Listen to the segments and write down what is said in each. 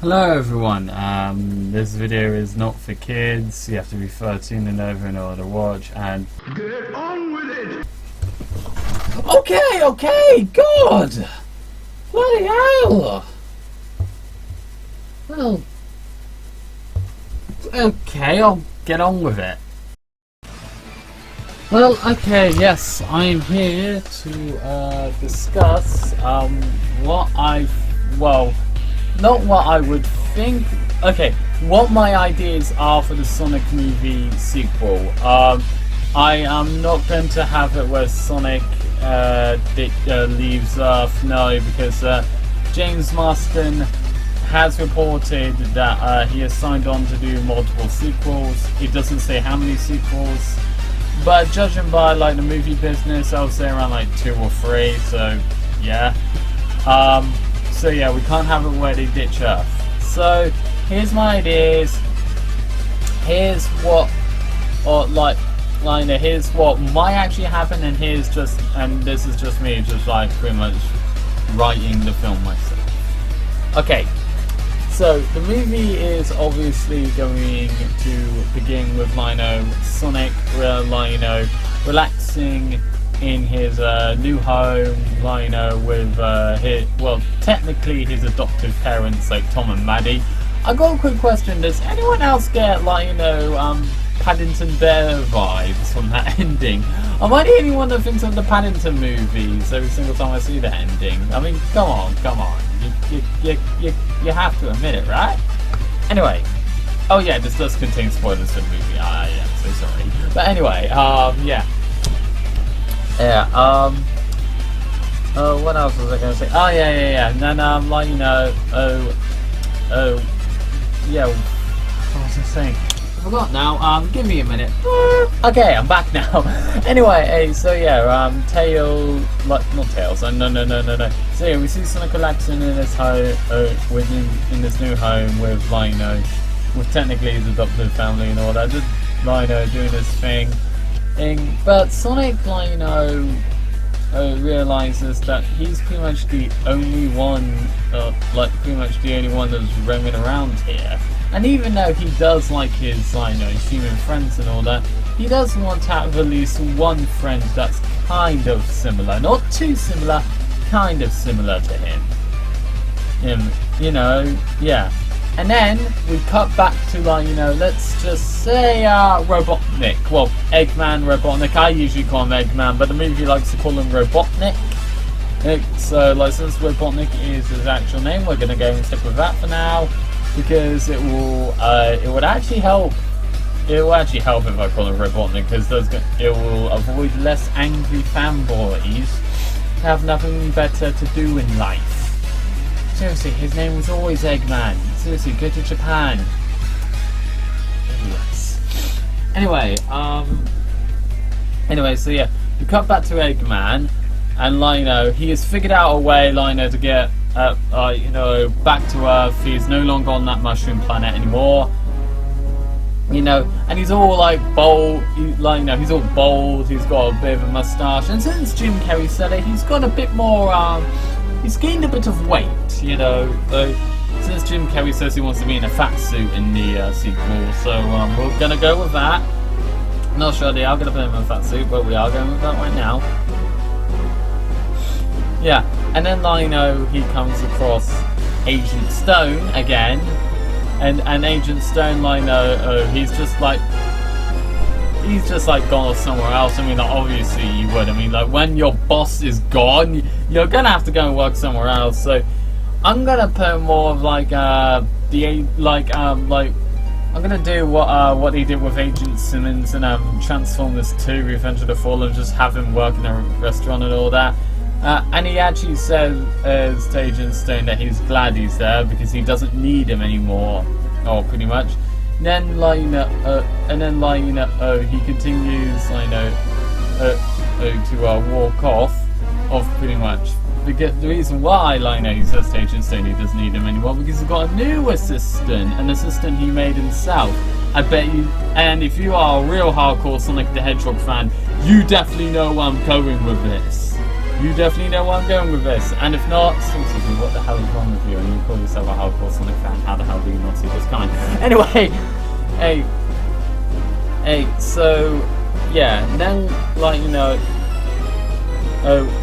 Hello everyone, this video is not for kids. You have to be 13 and over in order to watch, and Get on with it! Okay, God! Bloody hell! Well, okay, I'll get on with it. Well, okay, yes, I'm here to discuss not what I would think. Okay, what my ideas are for the Sonic movie sequel. I am not going to have it where Sonic leaves Earth, no, because James Marston has reported that he has signed on to do multiple sequels. It doesn't say how many sequels, but judging by like the movie business, I would say around like 2 or 3. So yeah. So yeah, we can't have it where they ditch Earth. So here's my ideas. Here's what, here's what might actually happen, and this is just me, just like pretty much writing the film myself. Okay, so the movie is obviously going to begin with Sonic, relaxing in his new home, with technically his adoptive parents, like Tom and Maddie. I got a quick question: does anyone else get Paddington Bear vibes from that ending? Am I the only one that thinks of the Paddington movies every single time I see that ending? I mean, come on, you have to admit it, right? Anyway, oh yeah, this does contain spoilers for the movie. I am so sorry, but anyway, yeah. What else was I gonna say? Oh yeah. And then yeah. What was I saying? I forgot now. Give me a minute. Okay, I'm back now. Anyway, so yeah, not Tails. No. So yeah, we see Sonic relaxing in his home, in this new home with with technically his adopted family and all that, just doing his thing. But Sonic, realizes that he's pretty much the only one, that's roaming around here. And even though he does like his, human friends and all that, he does want to have at least one friend that's kind of similar, not too similar, kind of similar to him. Yeah. And then we cut back to let's just say Robotnik. Well, Eggman, Robotnik. I usually call him Eggman, but the movie likes to call him Robotnik. So since Robotnik is his actual name, we're gonna go and stick with that for now, because it would actually help. It will actually help if I call him Robotnik, because it will avoid less angry fanboys who have nothing better to do in life. Seriously, his name was always Eggman. Seriously, go to Japan. Yes. Anyway, so yeah, we cut back to Eggman, and he has figured out a way, to get back to Earth. He's no longer on that mushroom planet anymore. And he's all bold. He's all bold. He's got a bit of a mustache, and since Jim Carrey said it, he's got a bit more. He's gained a bit of weight, since Jim Carrey says he wants to be in a fat suit in the sequel, so we're gonna go with that. Not sure they are gonna put him in a fat suit, but we are going with that right now. Yeah, and then he comes across Agent Stone again, and Agent Stone he's just gone off somewhere else. I mean, obviously you would. I mean, when your boss is gone, you're gonna have to go and work somewhere else. So I'm gonna put more of I'm gonna do what he did with Agent Simmons and Transformers 2: Revenge of the Fallen, just have him work in a restaurant and all that. And he actually says to Agent Stone that he's glad he's there because he doesn't need him anymore, pretty much. And then he continues to walk off pretty much. Because the reason why he says to Agent Stone he doesn't need him anymore, because he's got a new assistant, an assistant he made himself. I bet you, and if you are a real hardcore Sonic the Hedgehog fan, you definitely know where I'm going with this. You definitely know where I'm going with this. And if not, seriously, what the hell is wrong with you? And you call yourself a hardcore Sonic fan. How the hell do you not see this kind? Anyway, so yeah, then like you know,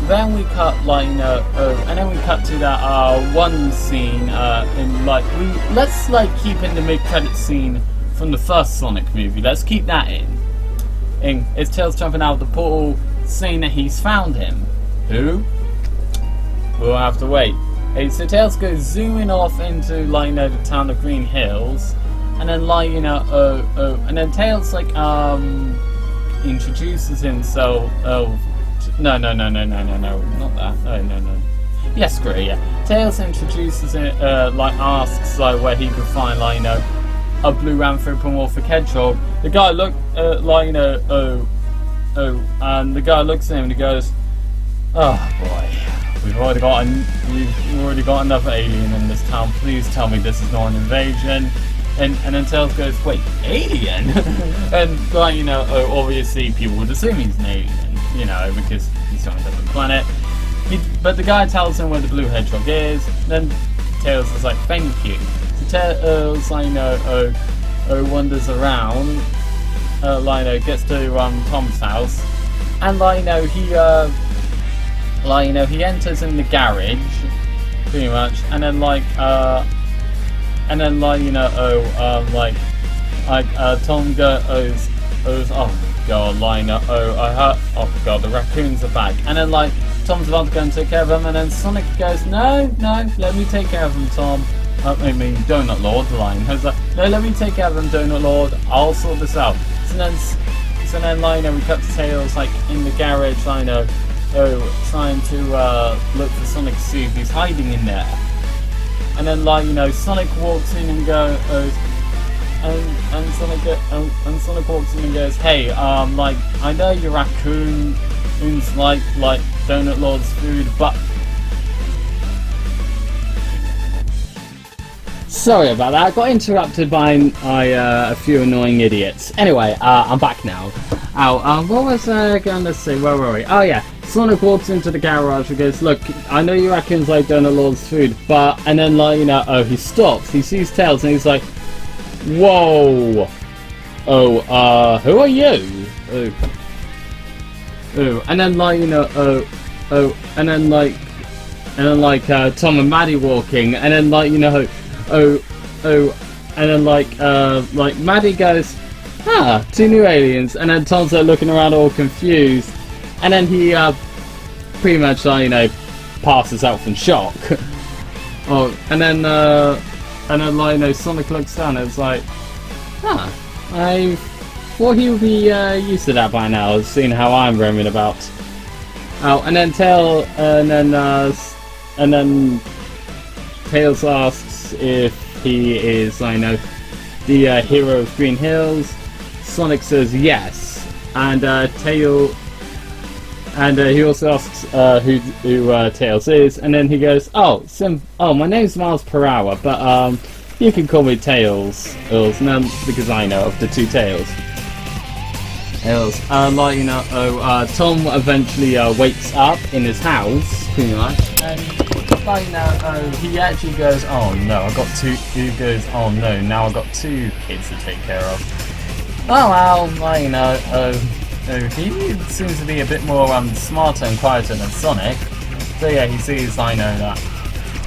then we cut like you know, and then we cut to that one scene in like let's like keep in the mid-credit scene from the first Sonic movie. Let's keep that in. It's Tails jumping out of the portal, saying that he's found him. Who? We'll have to wait. So Tails goes zooming off into like you know the town of Green Hills, and then like you know and then Tails like introduces himself. No, not that. No. Yes, great. Yeah. Tails introduces it. Like asks like where he could find like you know a blue anthropomorphic hedgehog. The guy look like you know and the guy looks at him and he goes, "Oh boy, we've already got another alien in this town. Please tell me this is not an invasion." And then Tails goes, "Wait, alien?" And like you know, obviously people would assume he's an alien, you know, because he's on a different planet. But the guy tells him where the blue hedgehog is. Then Tails is like, "Thank you." So Tails like you know, wanders around. Like you know, gets to Tom's house, and like you know he enters in the garage, pretty much, and then like you know Tom goes oh god like oh god the raccoons are back, and then like Tom's about to go and take care of them, and then Sonic goes no let me take care of them, Tom. I mean Donut Lord. Lion goes like, no, let me take care of them, Donut Lord, I'll sort this out. So then like you know we cut to Tails like in the garage, like you know trying to look for Sonic to see if he's hiding in there. And then like you know Sonic walks in and goes and Sonic walks in and goes, "Hey, like I know your raccoons like Donut Lord's food, but..." Sorry about that, I got interrupted by a few annoying idiots. Anyway, I'm back now. What was I going to say? Where were we? Oh yeah, Sonic walks into the garage and goes, "Look, I know your raccoons like Donut Lord's food, but..." And then like, you know, he stops, he sees Tails and he's like, "Whoa! Who are you?" And then like, you know, and then like Tom and Maddie walking, and then like, you know, and then like Maddie goes, "Ah, two new aliens," and then Tom's like looking around all confused, and then he pretty much like, you know, passes out from shock. And then like, you know, Sonic looks down and it's like, I thought he would be used to that by now, seeing how I'm roaming about. And then Tails asks if he is, I know, the hero of Green Hills. Sonic says yes, and he also asks who Tails is, and then he goes, "Oh, my name's Miles per Hour, but you can call me Tails, because I know of the two Tails." Like you know, Tom eventually wakes up in his house, pretty much, and like you know, he actually goes, "Oh no, I got two." He goes, "Oh no, now I've got two kids to take care of." Oh well, like you know, he seems to be a bit more smarter and quieter than Sonic. So yeah, he sees, I know, that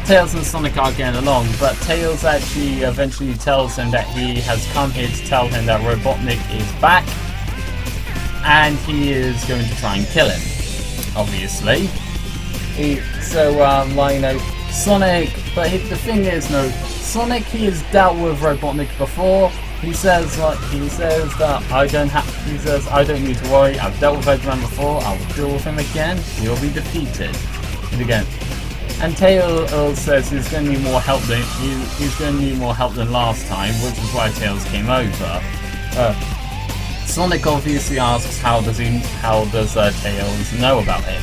Tails and Sonic are getting along, but Tails actually eventually tells him that he has come here to tell him that Robotnik is back, and he is going to try and kill him, obviously. Like, you know, Sonic, but the thing is, no, Sonic, he has dealt with Robotnik before. He says that I don't need to worry, I've dealt with Eggman before, I will deal with him again, he'll be defeated. And Tails says he's going to need more help than last time, which is why Tails came over. Sonic obviously asks how does Tails know about him?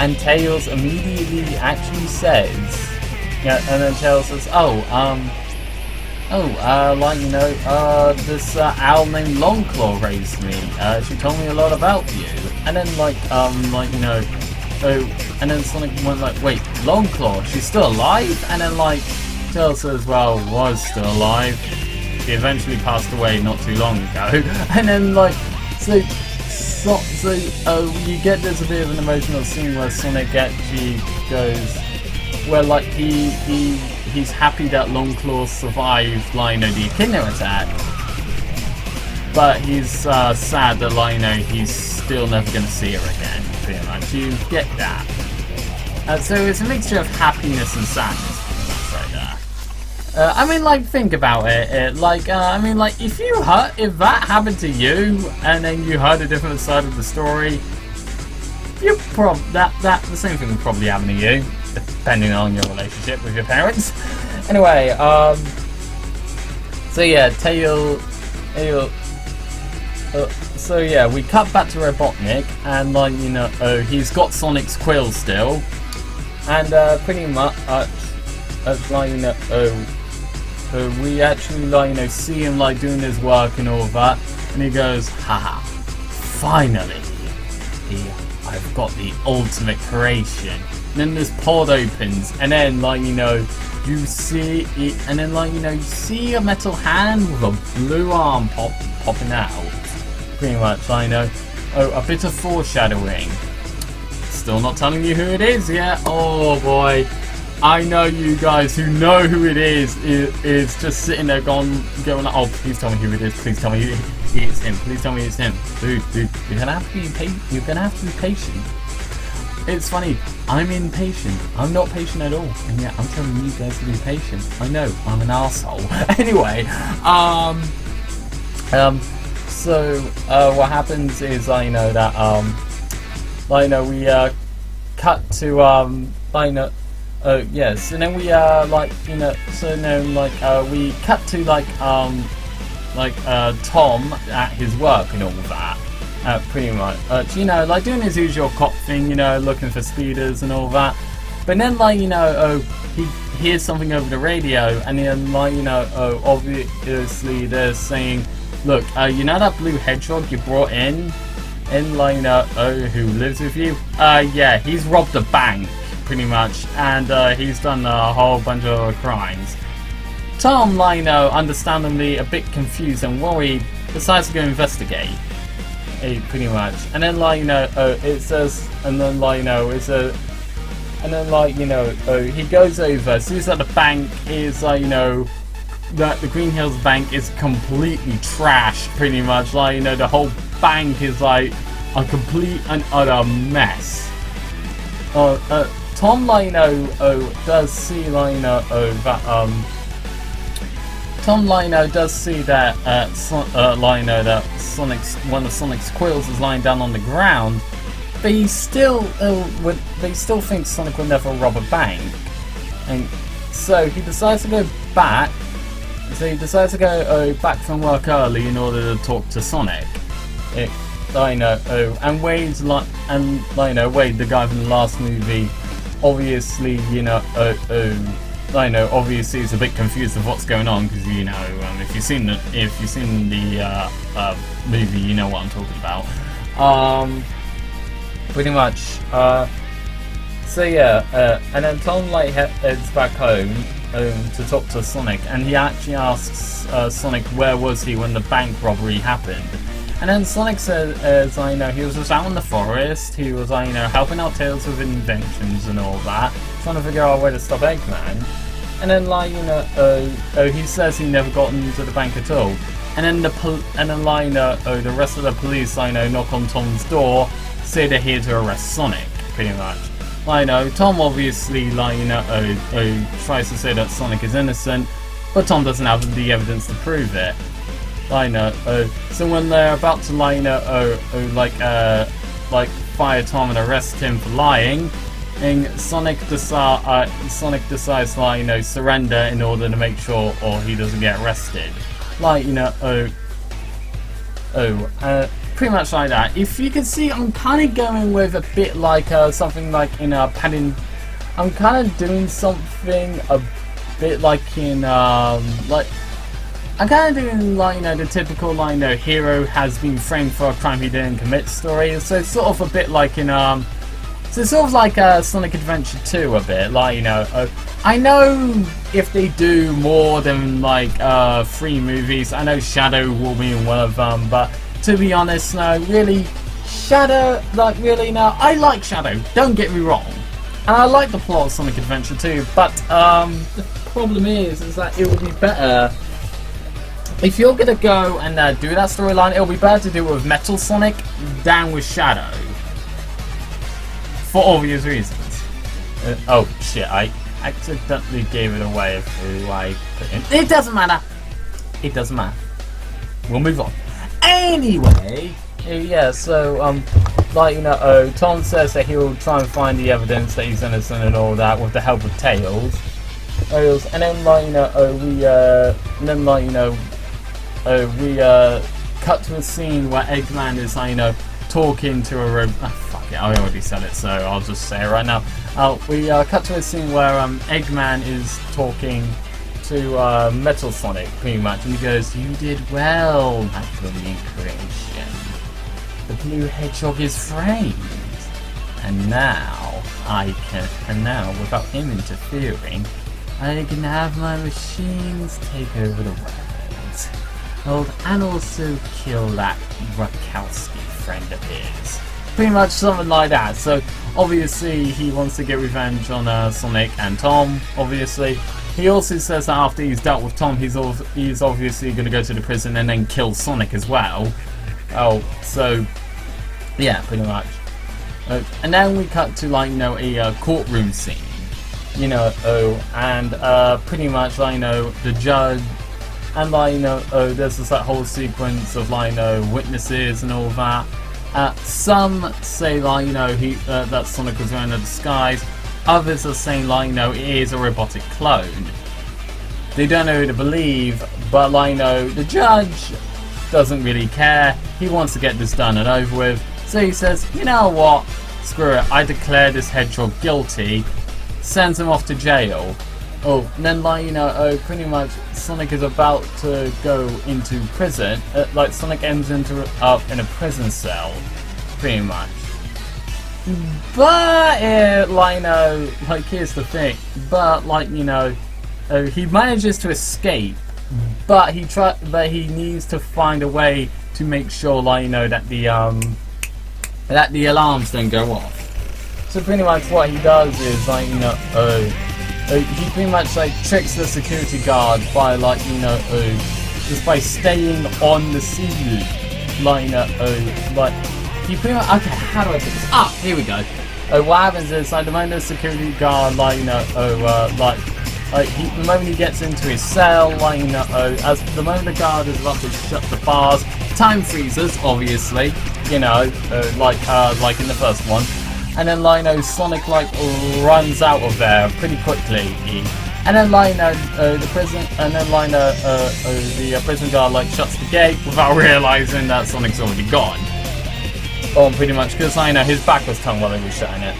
And Tails immediately actually says, yeah, and then Tails says, like, you know, this owl named Longclaw raised me. She told me a lot about you. And then, like, you know, and then Sonic went like, wait, Longclaw, she's still alive? And then like, Tails says, well, was still alive. She eventually passed away not too long ago. And then like, so you get this a bit of an emotional scene where Sonic actually goes, where like he's happy that Longclaw survived, like, the Echidna attack, but he's sad that, like, he's still never going to see her again. Pretty much, you get that. So it's a mixture of happiness and sadness, right there. I mean, like, think about it. I mean, like, if that happened to you, and then you heard a different side of the story, you the same thing would probably happen to you, depending on your relationship with your parents. Anyway, so yeah, so yeah, we cut back to Robotnik, and like, he's got Sonic's quill still, and pretty much, we actually, like, see him like doing his work and all of that, and he goes, haha, finally, I've got the ultimate creation. And then this pod opens, and then, like, you see it, and then, like, you see a metal hand with a blue arm popping out. Pretty much, a bit of foreshadowing. Still not telling you who it is yet. Oh boy, I know you guys who know who it is just sitting there going, oh, please tell me who it is. Please tell me it's him. Please tell me it's him. Dude, you're gonna have to be patient. It's funny, I'm impatient. I'm not patient at all, and yet I'm telling you guys to be patient. I know, I'm an arsehole. Anyway, so what happens is, that we cut to yes, and then we we cut to Tom at his work and all that. Pretty much, like doing his usual cop thing, looking for speeders and all that. But then, he hears something over the radio, and then, obviously they're saying, look, that blue hedgehog you brought in, who lives with you? Yeah, he's robbed a bank, pretty much, and he's done a whole bunch of crimes. Tom, understandably a bit confused and worried, decides to go investigate. Pretty much, and then it says, and then he goes over, sees that the bank is that the Green Hills Bank is completely trashed, pretty much. The whole bank is a complete and utter mess. Tom does see that Tom does see that that one of Sonic's quills is lying down on the ground, but he still thinks Sonic will never rob a bank, and so he decides to go back. So he decides to go back from work early in order to talk to Sonic. And Wade's Wade, the guy from the last movie, obviously obviously he's a bit confused of what's going on, because if you've seen the movie, you know what I'm talking about. Pretty much. So yeah, and then Tom heads back home to talk to Sonic, and he actually asks Sonic where was he when the bank robbery happened. And then Sonic says, he was just out in the forest, he was, helping out Tails with inventions and all that, trying to figure out where to stop Eggman. And then, he says he never got into the bank at all. And then the rest of the police, knock on Tom's door, say they're here to arrest Sonic, pretty much. Tom obviously, tries to say that Sonic is innocent, but Tom doesn't have the evidence to prove it. So when they're about to fire Tom and arrest him for lying, and Sonic decides to surrender in order to make sure or he doesn't get arrested. Pretty much like that. If you can see, I'm kind of going with a bit something in Padding. I'm kind of doing something a bit in I'm kind of doing the typical hero has been framed for a crime he didn't commit story. So it's sort of a bit So it's sort of like Sonic Adventure 2 a bit, like, you know, I know if they do more than like 3 movies, I know Shadow will be in one of them, but to be honest, no, really, Shadow, like, really, no, I like Shadow, don't get me wrong, and I like the plot of Sonic Adventure 2, but the problem is that it would be better if you're gonna go and do that storyline. It'll be better to do it with Metal Sonic than with Shadow. For obvious reasons. Oh shit, I accidentally gave it away of who I put in. It doesn't matter. It doesn't matter. We'll move on. Anyway, yeah, so, like, you know, Tom says that he'll try and find the evidence that he's innocent and all that with the help of Tails. And then, like, you know, we cut to a scene where Eggman is, like, you know, talking to a fuck it, I already said it, so I'll just say it right now. We cut to a scene where Eggman is talking to Metal Sonic, pretty much, and he goes, "You did well, my brilliant creation. The blue hedgehog is framed, and now without him interfering, I can have my machines take over the world. And also kill that Rakowski friend of his." Pretty much something like that. So obviously he wants to get revenge on Sonic and Tom, obviously. He also says that after he's dealt with Tom, he's obviously going to go to the prison and then kill Sonic as well. So yeah, pretty much. And then we cut to, like, you know, a courtroom scene. You know, and pretty much, like, you know, the judge, and, like, you know, there's this like whole sequence of, like, you know, witnesses and all that. Some say, like, you know, that Sonic was wearing a disguise. Others are saying, like, you know, it is a robotic clone. They don't know who to believe, but, like, you know, the judge doesn't really care. He wants to get this done and over with. So he says, you know what? Screw it. I declare this hedgehog guilty. Sends him off to jail. And then, like, you know, pretty much Sonic is about to go into prison. Like, Sonic ends up in a prison cell, pretty much. But, like, you know, like, here's the thing. But, like, you know, he manages to escape, but he needs to find a way to make sure, like, you know, that the alarms don't go off. So pretty much what he does is, like, you know, he pretty much, like, tricks the security guard by, like, you know, just by staying on the ceiling. Like, you know, like, he pretty much, okay, how do I do this? Ah, here we go. What happens is, like, the moment the security guard, like, you know, the moment he gets into his cell, like, you know, as the moment the guard is about to shut the bars, time freezes, obviously, you know, like in the first one. And then, like, you know, Sonic, like, runs out of there pretty quickly. And then, like, you know, the prison guard, like, shuts the gate without realizing that Sonic's already gone. Pretty much, because, like, you know, his back was turned while they were shutting it.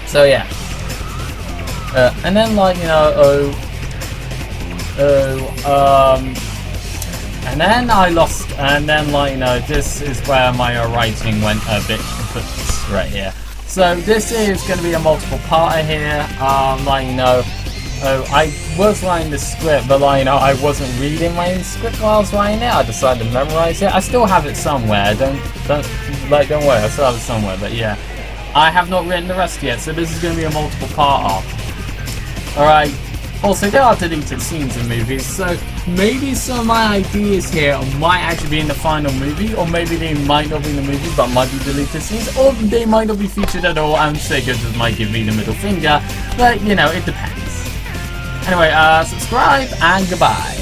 So yeah. And then, like, you know, and then I lost, and then, like, you know, this is where my writing went a bit right here. So this is going to be a multiple parter here. Like, you know, I was writing the script, but, like, you know, I wasn't reading my own script while I was writing it. I decided to memorize it. I still have it somewhere. Don't worry, I still have it somewhere. But yeah, I have not written the rest yet. So this is going to be a multiple parter. All right. Also, there are deleted scenes in movies, so maybe some of my ideas here might actually be in the final movie, or maybe they might not be in the movie, but might be deleted scenes, or they might not be featured at all, and Sega just might give me the middle finger, but, you know, it depends. Anyway, subscribe, and goodbye.